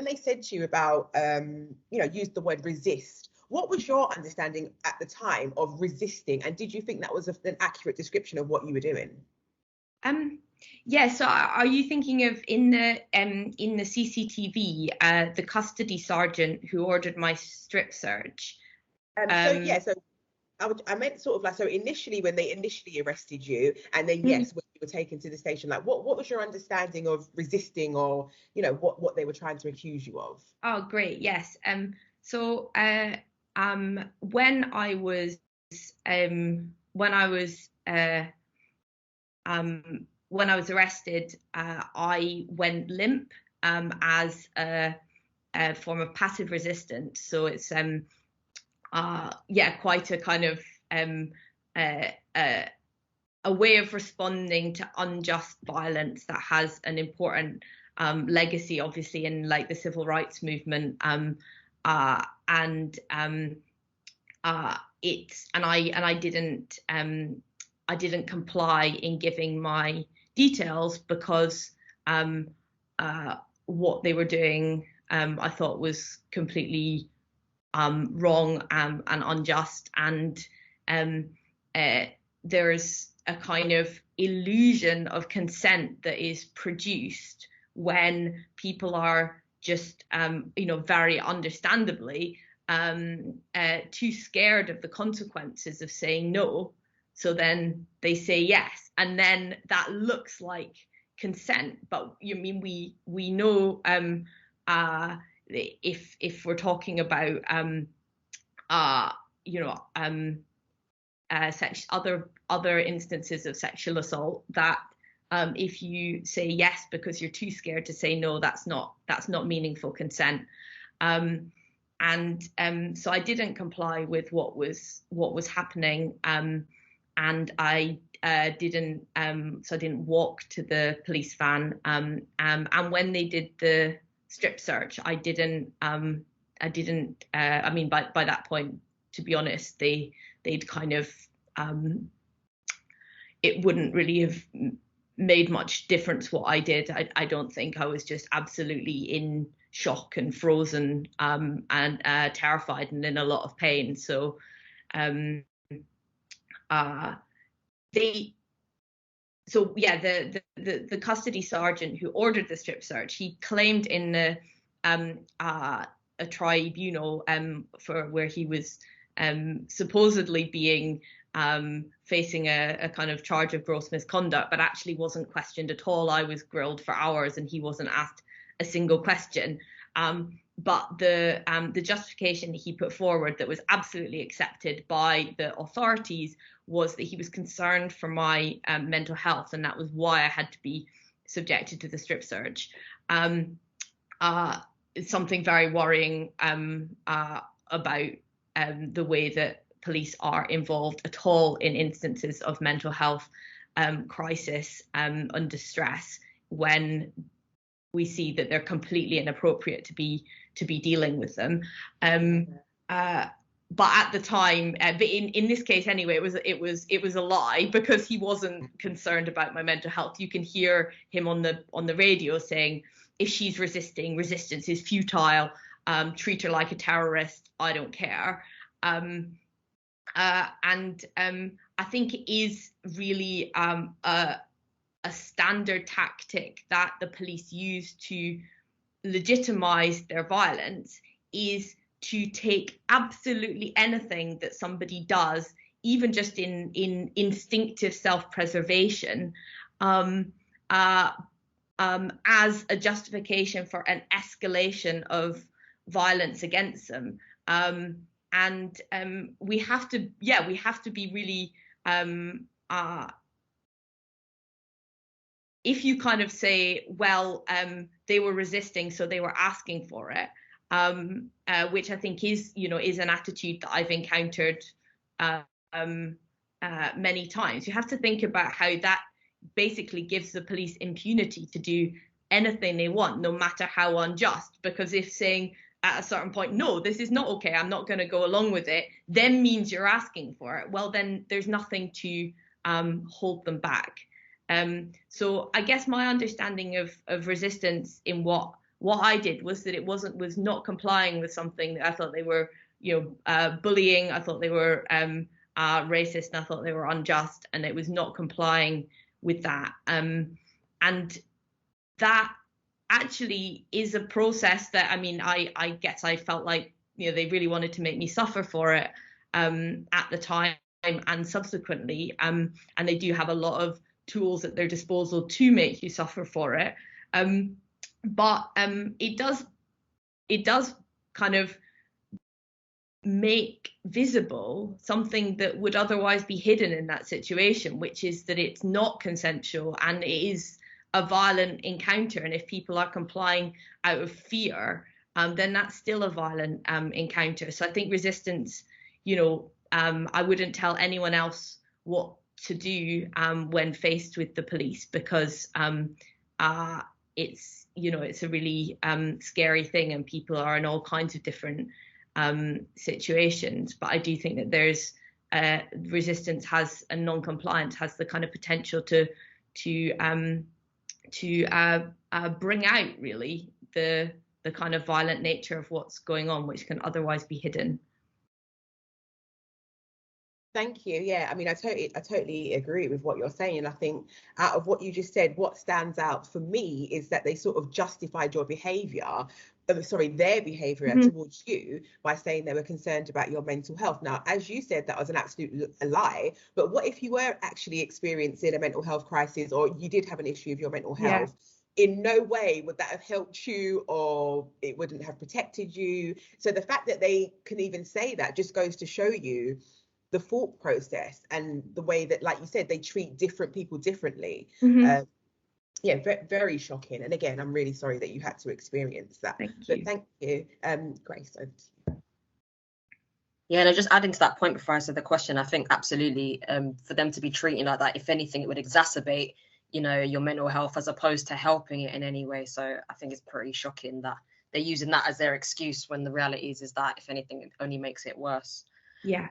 they said to you about used the word resist, what was your understanding at the time of resisting, and did you think that was an accurate description of what you were doing? Yeah, so are you thinking of in the CCTV, the custody sergeant who ordered my strip search? So I meant sort of like, so initially when they initially arrested you, and then yes, when you were taken to the station, like what was your understanding of resisting, or what they were trying to accuse you of? Oh, great, yes. So when I was arrested, I went limp as a form of passive resistance. So it's quite a kind of a way of responding to unjust violence that has an important legacy, obviously, in like the civil rights movement. I didn't comply in giving my details because what they were doing I thought was completely wrong and unjust, and there's a kind of illusion of consent that is produced when people are just very understandably too scared of the consequences of saying no, so then they say yes, and then that looks like consent. But we know if we're talking about other instances of sexual assault, that if you say yes because you're too scared to say no, that's not meaningful consent. So I didn't comply with what was happening, and I didn't walk to the police van, and when they did the strip search, I didn't by that point, to be honest, they'd kind of it wouldn't really have made much difference what I did. I don't think. I was just absolutely in shock and frozen and terrified and in a lot of pain. So the custody sergeant who ordered the strip search, he claimed in the a tribunal for where he was supposedly being facing a kind of charge of gross misconduct, but actually wasn't questioned at all. I was grilled for hours and he wasn't asked a single question. But the justification he put forward that was absolutely accepted by the authorities was that he was concerned for my mental health, and that was why I had to be subjected to the strip search. It's something very worrying about the way that police are involved at all in instances of mental health crisis and distress, when we see that they're completely inappropriate to be dealing with them. But at the time, but in this case anyway, it was a lie, because he wasn't concerned about my mental health. You can hear him on the radio saying, if she's resisting, resistance is futile. Treat her like a terrorist. I don't care. I think it is really a standard tactic that the police use to legitimize their violence, is to take absolutely anything that somebody does, even just in instinctive self-preservation, as a justification for an escalation of violence against them. We have to be really, if you kind of say, well, they were resisting, so they were asking for it, which I think is an attitude that I've encountered many times. You have to think about how that basically gives the police impunity to do anything they want, no matter how unjust, because if saying at a certain point, no, this is not okay, I'm not going to go along with it, then means you're asking for it, well, then there's nothing to hold them back. So I guess my understanding of resistance in what What I did was that it was not complying with something that I thought they were, bullying. I thought they were racist, and I thought they were unjust, and it was not complying with that. And that actually is a process that, I mean, I guess I felt like, they really wanted to make me suffer for it at the time and subsequently. And they do have a lot of tools at their disposal to make you suffer for it. But it does kind of make visible something that would otherwise be hidden in that situation, which is that it's not consensual and it is a violent encounter. And if people are complying out of fear, then that's still a violent encounter. So I think resistance, I wouldn't tell anyone else what to do when faced with the police, because it's a really scary thing, and people are in all kinds of different situations. But I do think that there's resistance has, and non-compliance has, the kind of potential to bring out really the kind of violent nature of what's going on, which can otherwise be hidden. Thank you. Yeah, I mean, I totally agree with what you're saying. And I think out of what you just said, what stands out for me is that they sort of justified your behaviour, their behaviour towards you by saying they were concerned about your mental health. Now, as you said, that was an absolute lie. But what if you were actually experiencing a mental health crisis, or you did have an issue with your mental health? Yeah. In no way would that have helped you, or it wouldn't have protected you. So the fact that they can even say that just goes to show you the thought process and the way that, like you said, they treat different people differently. Yeah, very shocking. And again, I'm really sorry that you had to experience that. Thank you. Grace, over to you. Yeah, and just adding to that point before I answer the question, I think absolutely for them to be treating like that, if anything, it would exacerbate, your mental health as opposed to helping it in any way. So I think it's pretty shocking that they're using that as their excuse when the reality is that, if anything, it only makes it worse. Yeah.